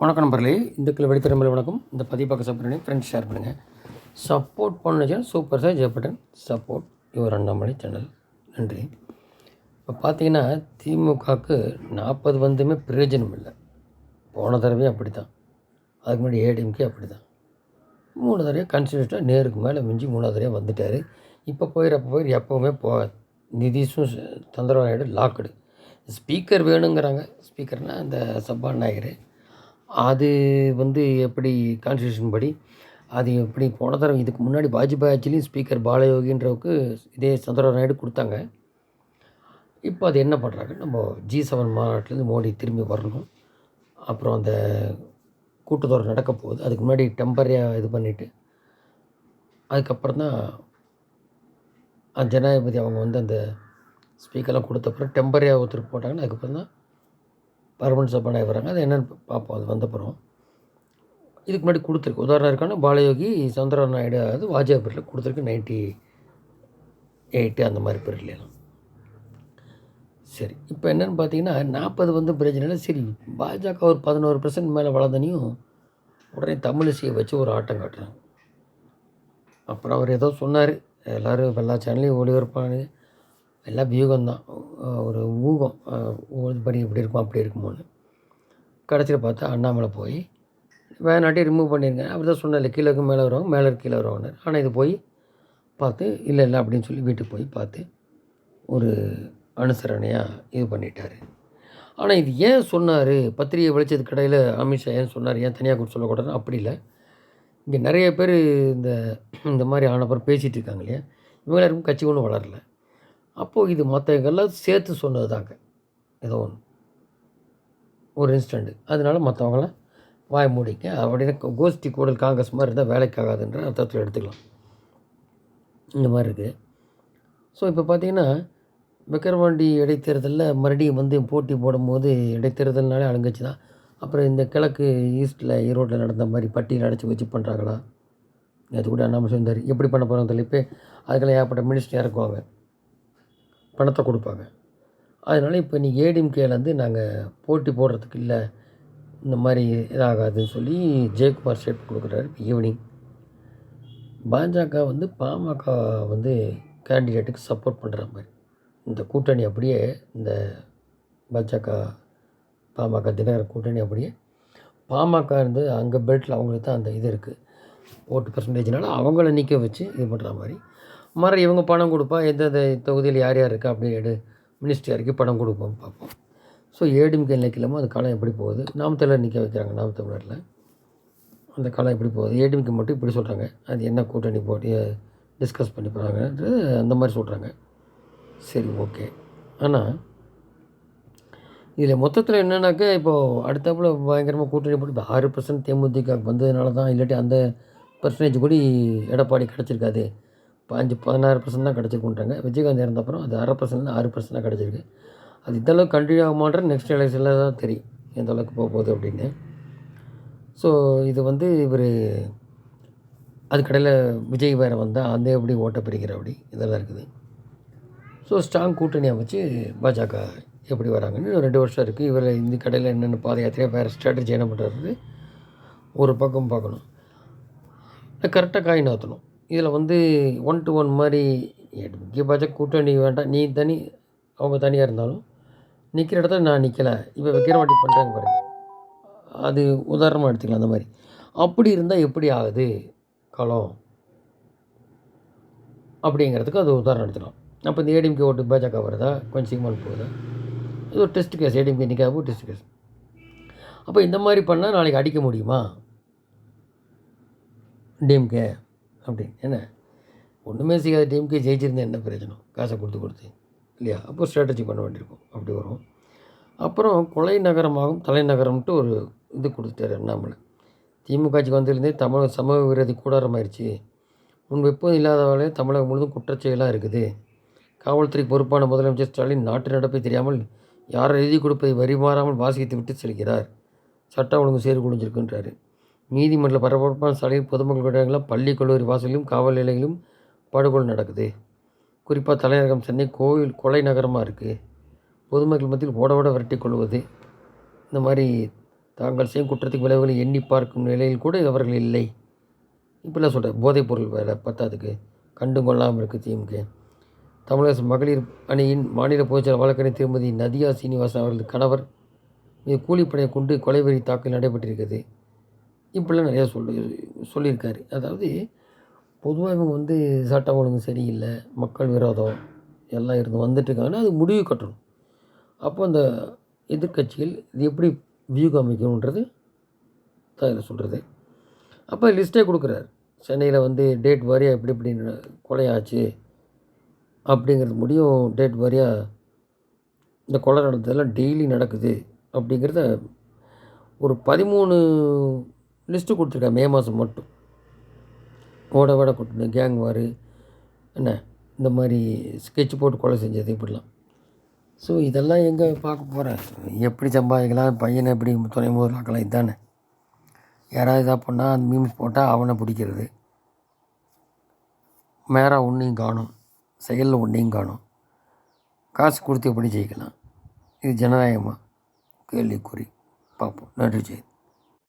வணக்கம் நண்பர்களே, இந்த கிலோ வெடித்திறமையில் வணக்கம். இந்த பதிவு பார்க்க சப்போர்ட் ஃப்ரெண்ட்ஸ் ஷேர் பண்ணுங்கள். சப்போர்ட் பண்ண சேனல் சூப்பர் சார் ஜெயப்பட்டன் சப்போர்ட் யுவர் அண்ணாமலை சேனல். நன்றி. இப்போ பார்த்தீங்கன்னா திமுகவுக்கு 40 வந்துமே பிரயோஜனம் இல்லை. போன தடவையும் அப்படி தான், அதுக்கு முன்னாடி ஏடிஎம்கே அப்படி தான். 3 தடவை கன்சிடர்டாக நேருக்கு மேலே மிஞ்சி 3வது தடவை வந்துட்டார். இப்போ போயிரு எப்போவுமே போகாது. நிதிஷும் சந்திரபாபு நாயுடு லாக்குடு. ஸ்பீக்கர் வேணுங்கிறாங்க. ஸ்பீக்கர்னால் அந்த சபாநாயகர் அது எப்படி கான்ஸ்டியூஷன் படி அது எப்படி போன தடவை இதுக்கு முன்னாடி வாஜ்பாய் ஆட்சிலையும் ஸ்பீக்கர் பாலயோகின்றவுக்கு இதே சந்திரபாபு நாயுடு கொடுத்தாங்க. இப்போ அது என்ன பண்ணுறாங்க, நம்ம G7 மாநாட்டிலேருந்து மோடி திரும்பி வரணும். அப்புறம் அந்த கூட்டத்தொடர் நடக்க போகுது. அதுக்கு முன்னாடி டெம்பரரியாக இது பண்ணிவிட்டு அதுக்கப்புறம் தான் ஜனாதிபதி அவங்க அந்த ஸ்பீக்கர்லாம் கொடுத்தப்பறம் டெம்பரரியாக ஒருத்தர் போட்டாங்கன்னா அதுக்கப்புறம் தான் பர்மனன்ட் சபாநாயகர் வராங்க. அது என்னென்னு பார்ப்போம். அது வந்தப்புறம் இதுக்கு முன்னாடி கொடுத்துருக்கு. உதாரணம் இருக்கான பாலயோகி சந்திரபாபு நாயுடு அதாவது வாஜ்பாய் பீரியடில் கொடுத்துருக்கு 98 அந்த மாதிரி பீரியட்லாம். சரி, இப்போ என்னென்னு பார்த்தீங்கன்னா 40 பிரச்சனை இல்லை. சரி, பாஜக ஒரு 11% மேலே வளர்ந்தனையும் உடனே தமிழிசையை வச்சு ஒரு ஆட்டம் காட்டுறாங்க. அப்புறம் அவர் ஏதோ சொன்னார், எல்லோரும் எல்லா சேனல்லையும் ஒளிபரப்பானு எல்லாம் வியூகம்தான், ஒரு ஊகம் படி இப்படி இருக்கும் அப்படி இருக்குமோன்னு. கடைசியில் பார்த்தா அண்ணாமலை போய் வேணாட்டி ரிமூவ் பண்ணியிருங்க. அப்படி தான் சொன்னார், கீழே இருக்க மேலே வருவாங்க, மேலே இருக்க கீழே வருவாங்க. ஆனால் இது போய் பார்த்து இல்லை அப்படின்னு சொல்லி வீட்டுக்கு போய் பார்த்து ஒரு அனுசரணையாக இது பண்ணிட்டார். ஆனால் இது ஏன் சொன்னார், பத்திரிகை வெளிச்சது கடையில் அமித்ஷா ஏன் சொன்னார், ஏன் தனியாக கூட சொல்லக்கூடாதுன்னு அப்படி இல்லை. இங்கே நிறைய பேர் இந்த மாதிரி ஆனப்புறம் பேசிகிட்டு இருக்காங்க இல்லையா, இவங்க யாருக்கும் கட்சி ஒன்றும் வளரல. அப்போது இது மற்றவங்கெல்லாம் சேர்த்து சொன்னது தாங்க ஏதோ ஒரு இன்ஸ்டண்ட்டு. அதனால மற்றவங்களாம் வாய மூடிக்க அப்படின்னு கோஷ்டி கூடல் காங்கிரஸ் மாதிரி இருந்தால் வேலைக்காகாதுன்ற அர்த்தத்தில் எடுத்துக்கலாம். இந்த மாதிரி இருக்குது. ஸோ இப்போ பார்த்திங்கன்னா விக்கிரவாண்டி இடைத்தேர்தலில் மறுபடியும் போட்டி போடும்போது இடைத்தேர்தல்னாலே அலங்கச்சு தான். அப்புறம் இந்த கிழக்கு ஈஸ்ட்டில் ஈரோட்டில் நடந்த மாதிரி பட்டியல் அடைச்சி வச்சு பண்ணுறாங்களா, அது கூட அண்ணாமலை இருந்தார். எப்படி பண்ண போகிறாங்க தெரியல. இப்போ அதுக்கெல்லாம் ஏகப்பட்ட மினிஸ்டர் இறக்குவாங்க, பணத்தை கொடுப்பாங்க. அதனால் இப்போ நீ ஏடிஎம்கேலேருந்து நாங்கள் போட்டி போடுறதுக்கு இல்லை, இந்த மாதிரி இதாகாதுன்னு சொல்லி ஜெயக்குமார் ஸ்டேட் கொடுக்குறாரு. இப்போ ஈவினிங் பாஜக பாமக கேண்டிடேட்டுக்கு சப்போர்ட் பண்ணுற மாதிரி இந்த கூட்டணி அப்படியே இந்த பாஜக பாமக தினகரன் கூட்டணி அப்படியே பாமக அங்கே பெல்ட்டில் அவங்களுக்கு தான் அந்த இது இருக்குது, ஓட்டு பர்சன்டேஜ்னால அவங்கள நிற்க வச்சு இது பண்ணுற மாதிரி. இவங்க பணம் கொடுப்பா, எந்தெந்த தொகுதியில் யார் யார் இருக்கா அப்படின்னு மினிஸ்டர் யாருக்கு பணம் கொடுப்போம் பார்ப்போம். ஸோ ஏடிஎம்கே நிற்கலாமோ அது காலம் எப்படி போகுது, நாம் தமிழர் நிற்க வைக்கிறாங்க. நாம் தமிழரில் அந்த காலம் எப்படி போகுது, ஏடிஎம்கே மட்டும் இப்படி சொல்கிறாங்க, அது என்ன கூட்டணி போட்டு டிஸ்கஸ் பண்ணி போகிறாங்கன்றது அந்த மாதிரி சொல்கிறாங்க. சரி, ஓகே. ஆனால் இதில் மொத்தத்தில் என்னென்னாக்கா இப்போது அடுத்தப்பல பயங்கரமாக கூட்டணி போட்டு 6% தேமுதிக வந்ததுனால தான், இல்லாட்டி அந்த பர்சன்டேஜ் கூட எடப்பாடி கிடச்சிருக்காது. 16% தான் கிடச்சிருக்குன்றாங்க. விஜயகாந்த் இறந்தப்பறம் அது 1/2% 6% கிடச்சிருக்கு. அது இந்தளவுக்கு கண்டினியூ ஆக மாட்டேன், நெக்ஸ்ட் எலெக்ஷனில் தான் தெரியும் எந்த அளவுக்கு போக போகுது அப்படின்னு. ஸோ இது இவர் அதுக்கடையில் விஜய் வேறு வந்தால் அந்த எப்படி ஓட்ட பிரிக்கிற அப்படி இதெல்லாம் இருக்குது. ஸோ ஸ்ட்ராங் கூட்டணியாக வச்சு பாஜக எப்படி வராங்கன்னு 2 வருஷம் இருக்குது. இவர் இந்த கடையில் என்னென்ன பாத யாத்திரையாக வேறு ஸ்ட்ராட்டஜி என்ன பண்ணுறது ஒரு பக்கம் பார்க்கணும். கரெக்டாக காய் நகர்த்தணும். இதில் 1 to 1 மாதிரி முக்கிய பாஜக கூட்டணி வேண்டாம், நீ தனி அவங்க தனியாக இருந்தாலும் நிற்கிற இடத்துல நான் நிற்கலை, இப்போ விக்கிரவாண்டி பண்ணுறாங்க பாருங்க, அது உதாரணமாக எடுத்துக்கலாம். அந்த மாதிரி அப்படி இருந்தால் எப்படி ஆகுது களம் அப்படிங்கிறதுக்கு அது உதாரணம் எடுத்துக்கலாம். அப்போ இந்த ஏடிஎம்கே ஓட்டு பாஜக வருதா, கொஞ்சம் சீக்கிரமாக போகுதா, இது ஒரு டெஸ்ட் கேஸ். ஏடிஎம்கே நிற்காது டெஸ்ட் கேஸ். அப்போ இந்த மாதிரி பண்ணால் நாளைக்கு அடிக்க முடியுமா டிஎம்கே அப்படின்னு? என்ன ஒன்றுமே செய்யாத டிஎம்கே ஜெயிச்சிருந்தேன் என்ன பிரயோஜனம், காசை கொடுத்து இல்லையா? அப்போ ஸ்ட்ராட்டஜி பண்ண வேண்டியிருக்கும், அப்படி வரும். அப்புறம் கொலை நகரமாகும் தலைநகரம்ன்ட்டு ஒரு இது கொடுத்துட்டார் அண்ணாமலை. திமுக ஆட்சிக்கு வந்திருந்தே தமிழக சமூக விரோதி கூடாரமாயிருச்சு, முன்பு எப்போதும் இல்லாதவர்களே தமிழகம் முழுவதும் குற்றச்செயலாக இருக்குது. காவல்துறை பொறுப்பான முதலமைச்சர் ஸ்டாலின் நாட்டு நடப்பை தெரியாமல் யாரை எழுதி கொடுப்பதை வரி மாறாமல் வாசித்து விட்டு செல்கிறார். சட்ட ஒழுங்கு சீர்குலைஞ்சிருக்குன்றார். நீதிமன்ற பரபரப்பான சாலையில் பொதுமக்கள் இடங்களில் பள்ளி கல்லூரி வாசலிலும் காவல் நிலையிலும் படுகொலை நடக்குது. குறிப்பாக தலைநகரம் சென்னை கொலை நகரமாக இருக்குது. பொதுமக்கள் மத்தியில் ஓட விரட்டி கொள்வது, இந்த மாதிரி தாங்கள் செய்யும் குற்றத்துக்கு விளைவுகளை எண்ணி பார்க்கும் நிலையில் கூட அவர்கள் இல்லை. இப்படிலாம் சொல்கிறேன். போதைப்பொருள் வேறு பத்தாதுக்கு கண்டும் கொள்ளாமல் இருக்குது திமுக. தமிழக மகளிர் அணியின் மாநில பொதுச்செயலாளர் வழக்கறிஞர் திருமதி நதியா சீனிவாசன் அவர்களது கணவர் மீது கூலிப்படையை கொண்டு கொலைவெறி தாக்கல் நடைபெற்றிருக்கிறது. இப்படிலாம் நிறையா சொல்லியிருக்காரு. அதாவது பொதுவாக இவங்க வந்து சட்டம் ஒழுங்கு சரியில்லை, மக்கள் விரோதம் எல்லாம் இருந்து வந்துட்டுருக்காங்கன்னா அது முடிவு கட்டணும். அப்போ அந்த எதிர்க்கட்சிகள் இது எப்படி வியூகம் அமைக்கணுன்றது தான் இதில் சொல்கிறது. அப்போ லிஸ்ட்டே கொடுக்குறாரு. சென்னையில் வந்து டேட் வாரியாக எப்படி எப்படி கொலையாச்சு அப்படிங்கிறது முடியும். டேட் வாரியாக இந்த கொலை நடந்ததெல்லாம் டெய்லி நடக்குது அப்படிங்கிறத ஒரு 13 லிஸ்ட்டு கொடுத்துருக்காங்க. மே மாதம் மட்டும் ஓட ஓட கொட்டின கேங் வாரு என்ன இந்த மாதிரி ஸ்கெட்ச் போட்டு கொலை செஞ்சது இப்படிலாம். ஸோ இதெல்லாம் எங்கே பார்க்க போகிறேன்? எப்படி சம்பாதிக்கலாம், பையனை எப்படி துணை முதலாக்கலாம், இதுதானே. யாராவது இதாக பண்ணால் அந்த மீம்ஸ் போட்டால் அவனை பிடிக்கிறது. மேராக ஒன்றையும் காணும், செயலில் ஒன்றையும் காணும். காசு கொடுத்து எப்படி ஜெயிக்கலாம்? இது ஜனநாயகமாக? கேள்விக்குறி. பார்ப்போம். நன்றி. ஜெய்.